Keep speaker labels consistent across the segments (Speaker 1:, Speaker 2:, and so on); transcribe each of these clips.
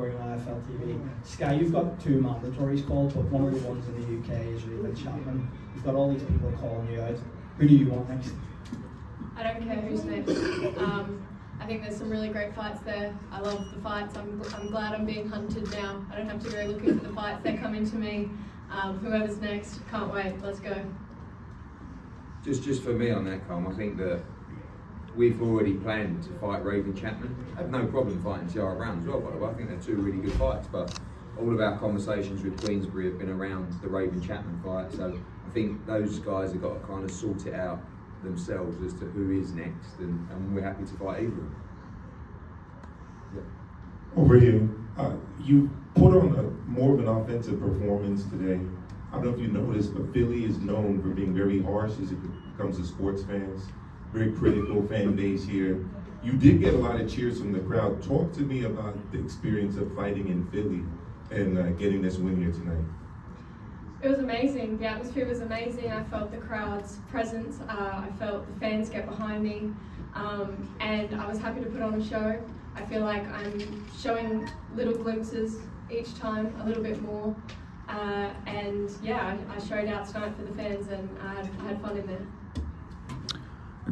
Speaker 1: covering on IFL TV. Skye, you've got 2 mandatories called, but one of the ones in the UK is Raven Chapman. You've got all these people calling you out. Who do you want next?
Speaker 2: I don't care who's next. I think there's some really great fights there. I love the fights. I'm glad I'm being hunted now. I don't have to go looking for the fights. They're coming to me. Whoever's next, can't wait. Let's go.
Speaker 3: Just for me on that, Carl, I think that we've already planned to fight Raven Chapman. I have no problem fighting Tiara Brown as well, by the way. I think they're 2 really good fights, but all of our conversations with Queensbury have been around the Raven Chapman fight, so I think those guys have got to kind of sort it out themselves as to who is next, and we're happy to fight either of them. Yeah.
Speaker 4: Over here, you put on more of an offensive performance today. I don't know if you noticed, but Philly is known for being very harsh as it comes to sports fans. Very critical fan base here. You did get a lot of cheers from the crowd. Talk to me about the experience of fighting in Philly and getting this win here tonight.
Speaker 2: It was amazing. The atmosphere was amazing. I felt the crowd's presence. I felt the fans get behind me. And I was happy to put on a show. I feel like I'm showing little glimpses each time, a little bit more. And yeah, I showed out tonight for the fans, and I had fun in there.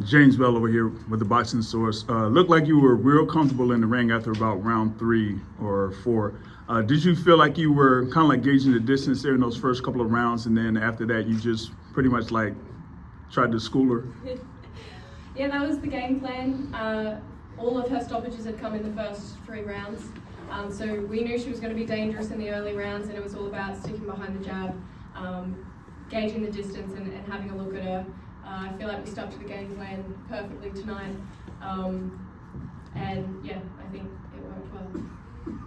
Speaker 5: James Bell over here with the Boxing Source. Looked like you were real comfortable in the ring after about round 3 or 4. Did you feel like you were kind of like gauging the distance there in those first couple of rounds, and then after that you just pretty much like tried to school her?
Speaker 2: Yeah, that was the game plan. All of her stoppages had come in the first 3 rounds. So we knew she was going to be dangerous in the early rounds, and it was all about sticking behind the jab, gauging the distance and having a look at her. I feel like we stuck to the game plan perfectly tonight. And yeah, I think it worked well.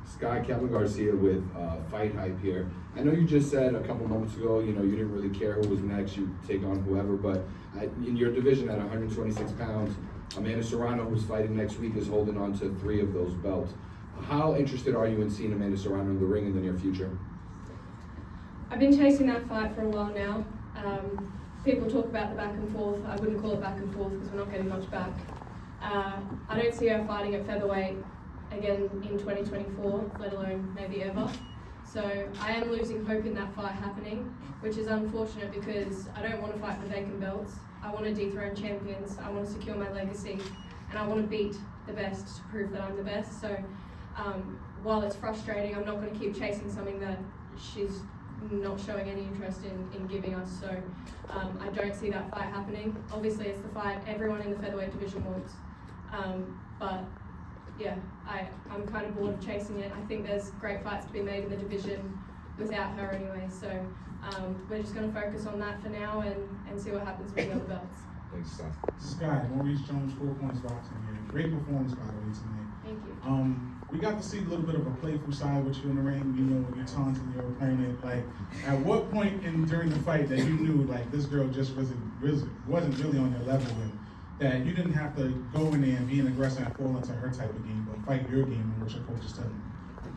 Speaker 6: Skye, Kevin Garcia with Fight Hype here. I know you just said a couple moments ago, you didn't really care who was next, you'd take on whoever, but in your division at 126 pounds, Amanda Serrano, who's fighting next week, is holding on to 3 of those belts. How interested are you in seeing Amanda Serrano in the ring in the near future?
Speaker 2: I've been chasing that fight for a while now. People talk about the back and forth. I wouldn't call it back and forth because we're not getting much back. I don't see her fighting at featherweight again in 2024, let alone maybe ever. So I am losing hope in that fight happening, which is unfortunate because I don't want to fight for vacant belts. I want to dethrone champions. I want to secure my legacy, and I want to beat the best to prove that I'm the best. So while it's frustrating, I'm not going to keep chasing something that she's not showing any interest in giving us. So I don't see that fight happening. Obviously it's the fight everyone in the featherweight division wants. But yeah, I'm kind of bored of chasing it. I think there's great fights to be made in the division without her anyway. So we're just going to focus on that for now and see what happens with the other belts.
Speaker 6: Thanks, Skye.
Speaker 7: Skye, Maurice Jones, 4 Points Boxing here. Great performance, by the way, tonight.
Speaker 2: Thank you.
Speaker 7: We got to see a little bit of a playful side with you in the ring, when you're taunting your opponent. Like, at what point during the fight that you knew, like, this girl just wasn't really on your level, and that you didn't have to go in there and be an aggressor and fall into her type of game, but fight your game and what your coach is telling you?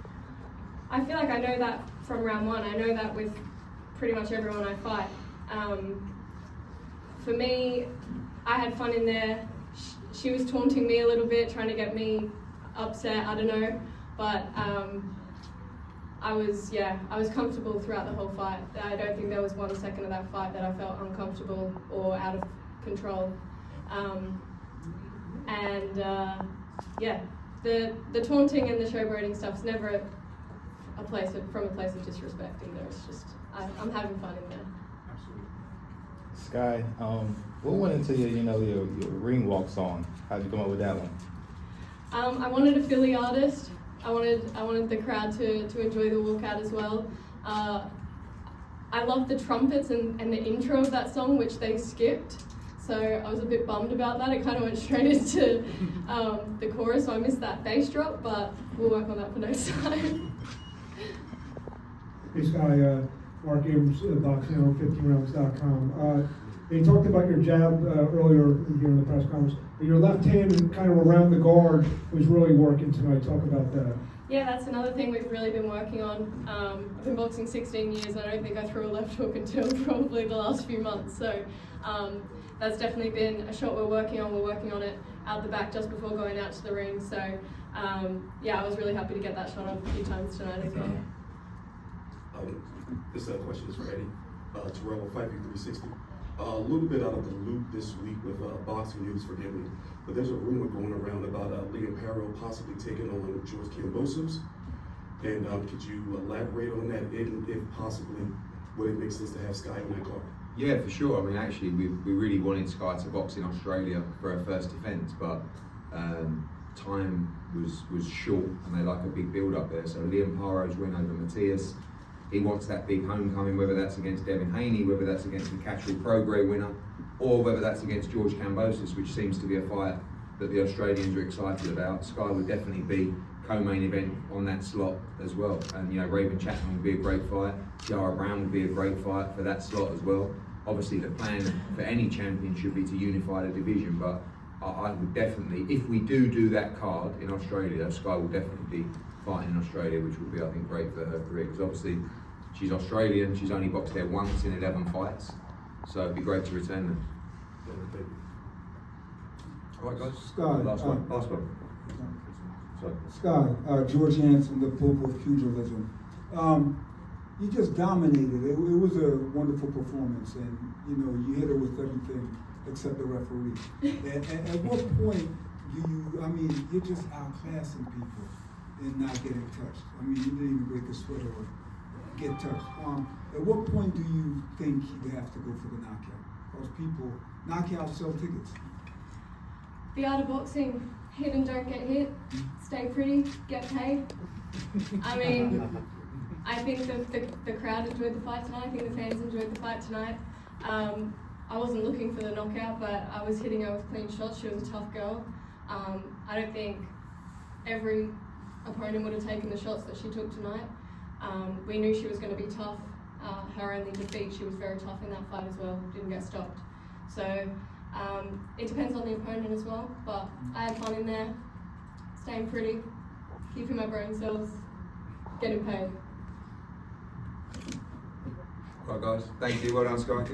Speaker 2: I feel like I know that from round 1. I know that with pretty much everyone I fight. For me, I had fun in there. She was taunting me a little bit, trying to get me upset, I don't know, but I was comfortable throughout the whole fight. I don't think there was 1 second of that fight that I felt uncomfortable or out of control. The taunting and the showboating stuff's never from a place of disrespect either. It's just I'm having fun in there.
Speaker 7: Absolutely.
Speaker 8: Skye, what went into your ring walk song? How'd you come up with that one?
Speaker 2: I wanted a Philly artist. I wanted the crowd to enjoy the walkout as well. I love the trumpets and the intro of that song, which they skipped. So I was a bit bummed about that. It kind of went straight into the chorus, so I missed that bass drop, but we'll work on that for next time.
Speaker 9: Hey Skye, Mark Abrams, boxing on 15rounds.com. They talked about your jab earlier here in the press conference. Your left hand kind of around the guard was really working tonight. Talk about that.
Speaker 2: Yeah, that's another thing we've really been working on. I've been boxing 16 years, and I don't think I threw a left hook until probably the last few months. So that's definitely been a shot we're working on. We're working on it out the back just before going out to the ring. So Yeah, I was really happy to get that shot off a few times tonight as well.
Speaker 10: This question is for Eddie. Terrell, Fight Week 360. A little bit out of the loop this week with boxing news, forgive me, but there's a rumor going around about Liam Harrow possibly taking on George Kambosos. And could you elaborate on that, and if possibly, would it make sense to have Skye on that card?
Speaker 3: Yeah, for sure. I mean, actually, we really wanted Skye to box in Australia for her first defence, but time was short, and they like a big build up there. So Liam Harrow's win over Matthias, he wants that big homecoming, whether that's against Devin Haney, whether that's against the Catherine Prograis winner, or whether that's against George Kambosos, which seems to be a fight that the Australians are excited about. Skye would definitely be co-main event on that slot as well. And you know, Raven Chapman would be a great fight. Tiara Brown would be a great fight for that slot as well. Obviously, the plan for any champion should be to unify the division, but I would definitely, if we do that card in Australia, Skye will definitely be fighting in Australia, which would be, I think, great for her career, because obviously she's Australian, she's only boxed there once in 11 fights, so it'd be great to return them. All right, guys.
Speaker 11: Skye,
Speaker 3: last one. Sorry.
Speaker 11: Skye, George Hansen, the Pope of pugilism. You just dominated. It was a wonderful performance, and you know you hit her with everything except the referee. At what point do you? I mean, you're just outclassing people and not getting touched. I mean, you didn't even break a sweat or get touched. At what point do you think you have to go for the knockout? Because people knockouts sell tickets.
Speaker 2: The art of boxing, hit and don't get hit, stay pretty, get paid. I mean, I think the crowd enjoyed the fight tonight. I think the fans enjoyed the fight tonight. I wasn't looking for the knockout, but I was hitting her with clean shots. She was a tough girl. I don't think every opponent would have taken the shots that she took tonight. We knew she was going to be tough. Her only defeat, she was very tough in that fight as well, didn't get stopped. So it depends on the opponent as well, but I had fun in there, staying pretty, keeping my brain cells, getting paid.
Speaker 3: Right, guys, thank you. Well done, Skye.